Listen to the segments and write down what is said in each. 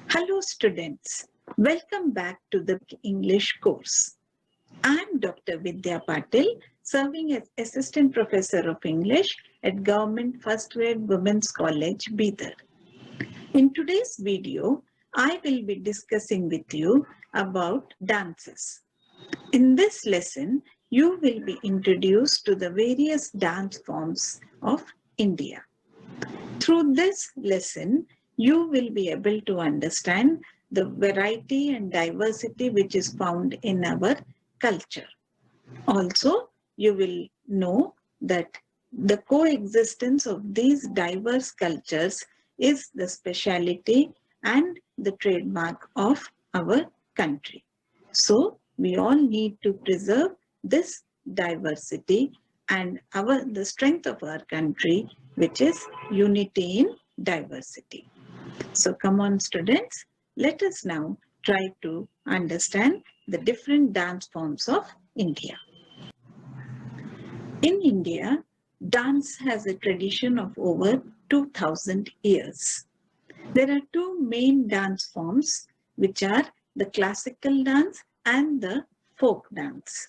Hello students, welcome back to the English course. I am Dr. Vidya Patil, serving as Assistant Professor of English at Government First Grade Women's College, Bidar. In today's video, I will be discussing with you about dances. In this lesson, you will be introduced to the various dance forms of India. Through this lesson, you will be able to understand the variety and diversity which is found in our culture. Also, you will know that the coexistence of these diverse cultures is the speciality and the trademark of our country. So, we all need to preserve this diversity and the strength of our country, which is unity in diversity. So come on students, let us now try to understand the different dance forms of India. In India, dance has a tradition of over 2000 years. There are two main dance forms, which are the classical dance and the folk dance.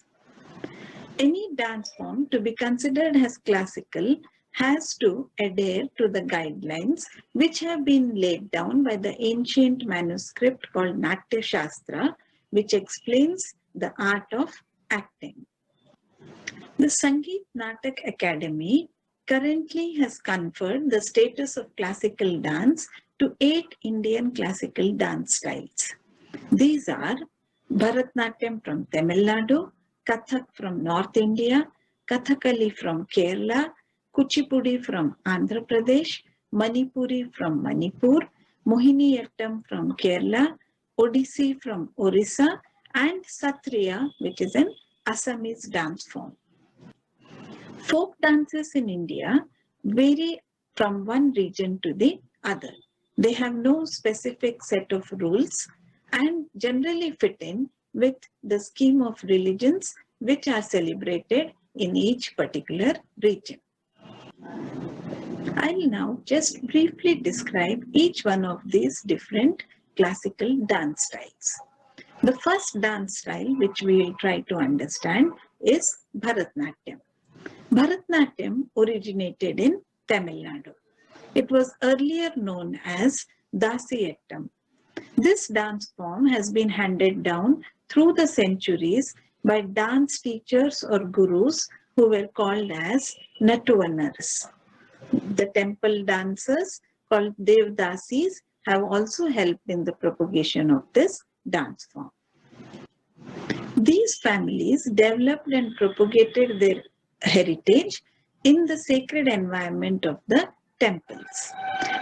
Any dance form to be considered as classical has to adhere to the guidelines which have been laid down by the ancient manuscript called Natya Shastra, which explains the art of acting. The Sangeet Natak Academy currently has conferred the status of classical dance to 8 Indian classical dance styles. These are Bharatnatyam from Tamil Nadu, Kathak from North India, Kathakali from Kerala, Kuchipudi from Andhra Pradesh, Manipuri from Manipur, Mohiniyattam from Kerala, Odissi from Orissa, and Satriya, which is an Assamese dance form. Folk dances in India vary from one region to the other. They have no specific set of rules and generally fit in with the scheme of religions which are celebrated in each particular region. I'll now just briefly describe each one of these different classical dance styles. The first dance style which we will try to understand is Bharatnatyam. Bharatnatyam originated in Tamil Nadu. It was earlier known as Dasiyattam. This dance form has been handed down through the centuries by dance teachers or gurus who were called as Natuvanars. The temple dancers called Devdasis have also helped in the propagation of this dance form. These families developed and propagated their heritage in the sacred environment of the temples.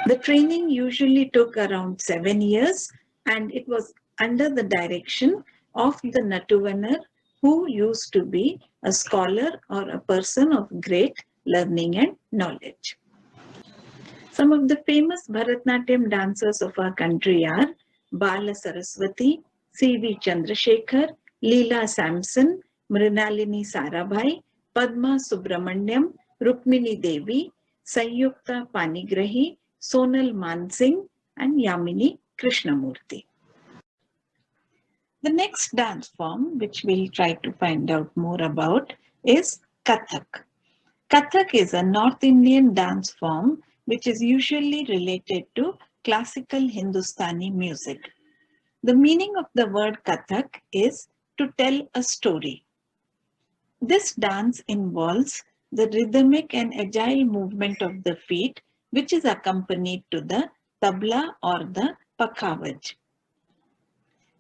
The training usually took around 7 years and it was under the direction of the Natuvanar, who used to be a scholar or a person of great learning and knowledge. Some of the famous Bharatnatyam dancers of our country are Bala Saraswati, C.V. Chandrasekhar, Leela Samson, Mrinalini Sarabhai, Padma Subramanyam, Rukmini Devi, Sanyukta Panigrahi, Sonal Mansingh, and Yamini Krishnamurti. The next dance form, which we'll try to find out more about, is Kathak. Kathak is a North Indian dance form which is usually related to classical Hindustani music. The meaning of the word Kathak is to tell a story. This dance involves the rhythmic and agile movement of the feet, which is accompanied to the tabla or the pakhavaj.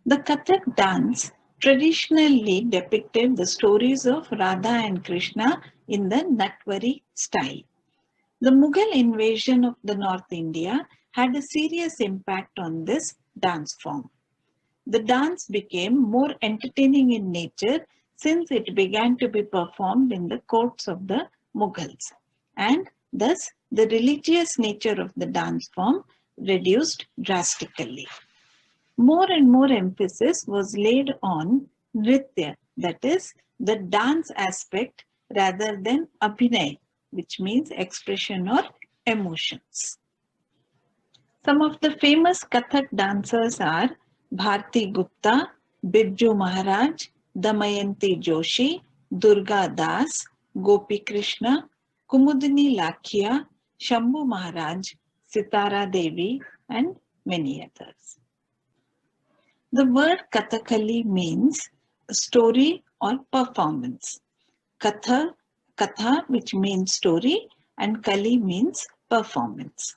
The Kathak dance traditionally depicted the stories of Radha and Krishna in the Natwari style. The Mughal invasion of the North India had a serious impact on this dance form. The dance became more entertaining in nature since it began to be performed in the courts of the Mughals, and thus the religious nature of the dance form reduced drastically. More and more emphasis was laid on Nritya, that is, the dance aspect rather than Abhinay, which means expression or emotions. Some of the famous Kathak dancers are Bharti Gupta, Birju Maharaj, Damayanti Joshi, Durga Das, Gopi Krishna, Kumudini Lakhia, Shambhu Maharaj, Sitara Devi, and many others. The word Kathakali means story or performance. Katha, which means story, and Kali means performance.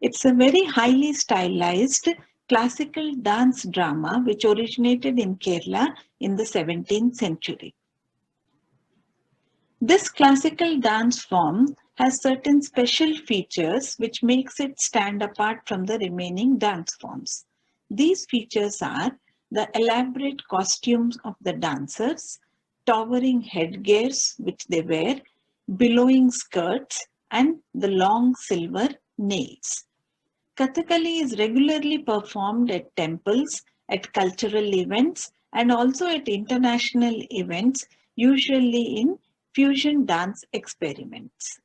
It's a very highly stylized classical dance drama which originated in Kerala in the 17th century. This classical dance form has certain special features which makes it stand apart from the remaining dance forms. These features are the elaborate costumes of the dancers, towering headgears which they wear, billowing skirts, and the long silver nails. Kathakali is regularly performed at temples, at cultural events, and also at international events, usually in fusion dance experiments.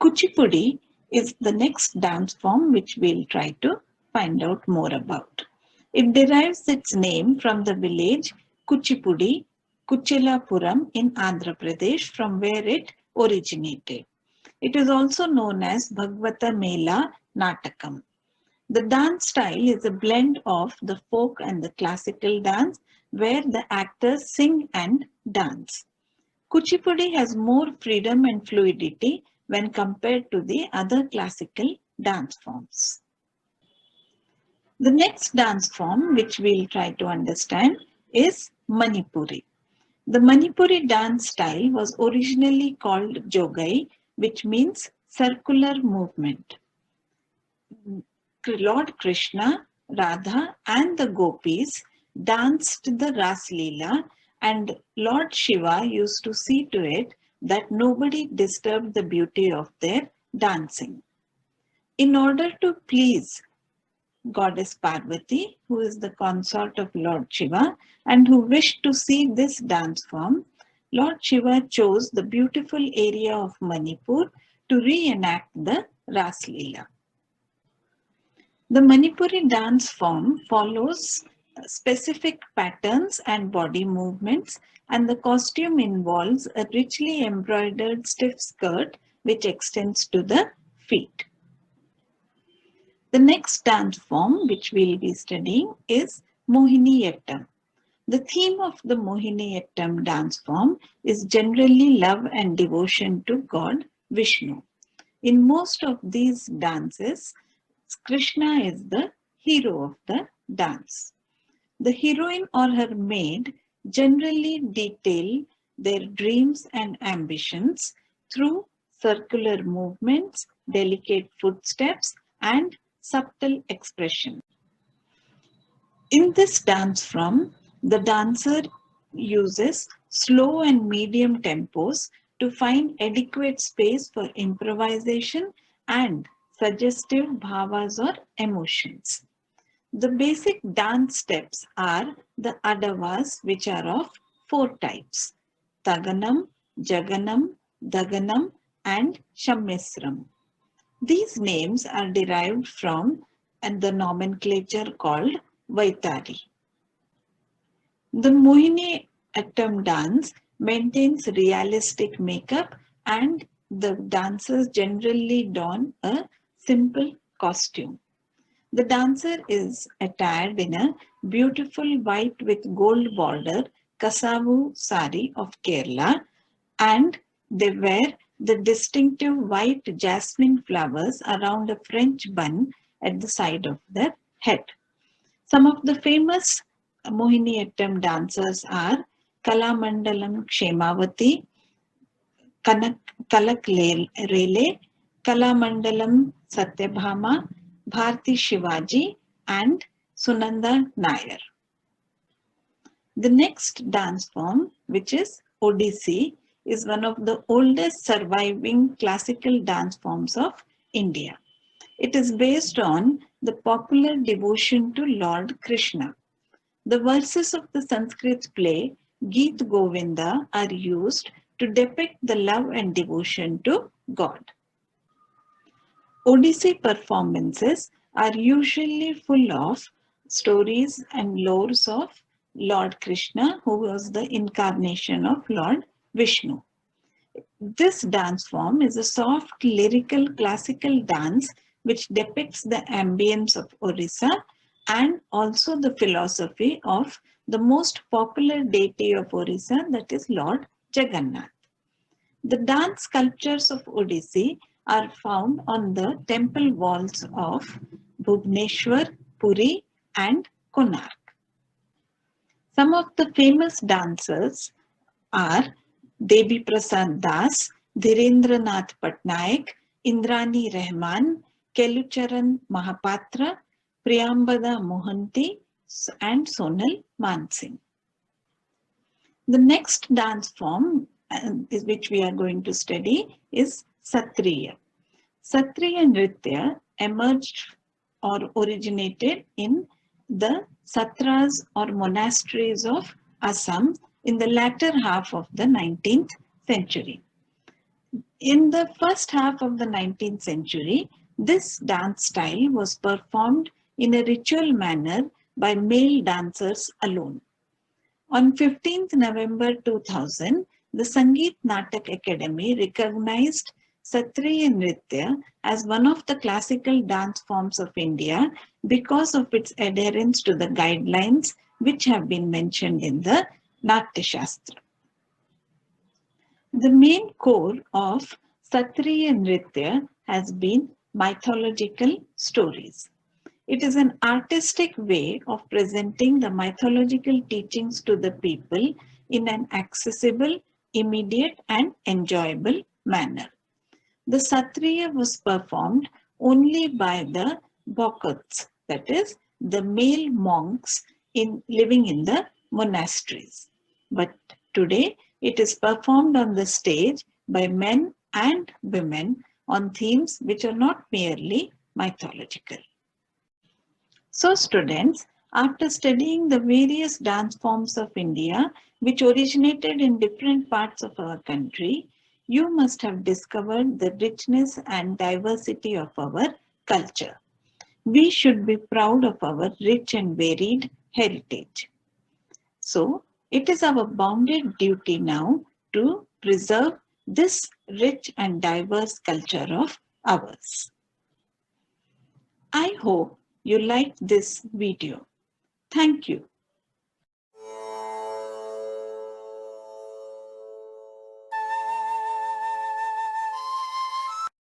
Kuchipudi is the next dance form which we'll try to find out more about. It derives its name from the village Kuchipudi, Kuchilapuram in Andhra Pradesh, from where it originated. It is also known as Bhagavata Mela Natakam. The dance style is a blend of the folk and the classical dance where the actors sing and dance. Kuchipudi has more freedom and fluidity when compared to the other classical dance forms. The next dance form which we'll try to understand is Manipuri. The Manipuri dance style was originally called Jogai, which means circular movement. Lord Krishna, Radha, and the gopis danced the Ras Leela, and Lord Shiva used to see to it that nobody disturbed the beauty of their dancing. In order to please Goddess Parvati, who is the consort of Lord Shiva and who wished to see this dance form, Lord Shiva chose the beautiful area of Manipur to reenact the Ras Leela. The Manipuri dance form follows specific patterns and body movements, and the costume involves a richly embroidered stiff skirt which extends to the feet. The next dance form which we'll be studying is Mohiniyattam. The theme of the Mohiniyattam dance form is generally love and devotion to God Vishnu. In most of these dances, Krishna is the hero of the dance. The heroine or her maid generally detail their dreams and ambitions through circular movements, delicate footsteps, and subtle expression. In this dance form, the dancer uses slow and medium tempos to find adequate space for improvisation and suggestive bhavas or emotions. The basic dance steps are the adavas, which are of 4 types: Taganam, Jaganam, Daganam, and Shammisram. These names are derived from the nomenclature called Vaitari. The Mohini Attam dance maintains realistic makeup, and the dancers generally don a simple costume. The dancer is attired in a beautiful white with gold border Kasavu sari of Kerala, and they wear the distinctive white jasmine flowers around a French bun at the side of their head. Some of the famous Mohiniyattam dancers are Kalamandalam Kshemavati, Kalak Rele, Kalamandalam Satyabhama, Bharti Shivaji, and Sunanda Nair. The next dance form, which is Odissi, is one of the oldest surviving classical dance forms of India. It is based on the popular devotion to Lord Krishna. The verses of the Sanskrit play Geet Govinda are used to depict the love and devotion to God. Odissi performances are usually full of stories and lores of Lord Krishna, who was the incarnation of Lord Vishnu. This dance form is a soft, lyrical, classical dance which depicts the ambience of Orissa and also the philosophy of the most popular deity of Orissa, that is Lord Jagannath. The dance sculptures of Odissi are found on the temple walls of Bhubaneswar, Puri, and Konark. Some of the famous dancers are Devi Prasad Das, Dhirendranath Patnaik, Indrani Rahman, Kelucharan Mahapatra, Priyambada Mohanty, and Sonal Mansingh. The next dance form which we are going to study is Satriya. Satriya Nritya emerged or originated in the satras or monasteries of Assam in the latter half of the 19th century. In the first half of the 19th century, this dance style was performed in a ritual manner by male dancers alone. On 15th November 2000, the Sangeet Natak Academy recognized Satriya Nritya as one of the classical dance forms of India because of its adherence to the guidelines which have been mentioned in the Natya Shastra. The main core of Satriya Nritya has been mythological stories. It is an artistic way of presenting the mythological teachings to the people in an accessible, immediate, and enjoyable manner. The Satriya was performed only by the Bhakuts, that is, the male monks living in the monasteries. But today, it is performed on the stage by men and women on themes which are not merely mythological. So students, after studying the various dance forms of India which originated in different parts of our country, you must have discovered the richness and diversity of our culture. We should be proud of our rich and varied heritage. So, it is our bounden duty now to preserve this rich and diverse culture of ours. I hope you liked this video. Thank you.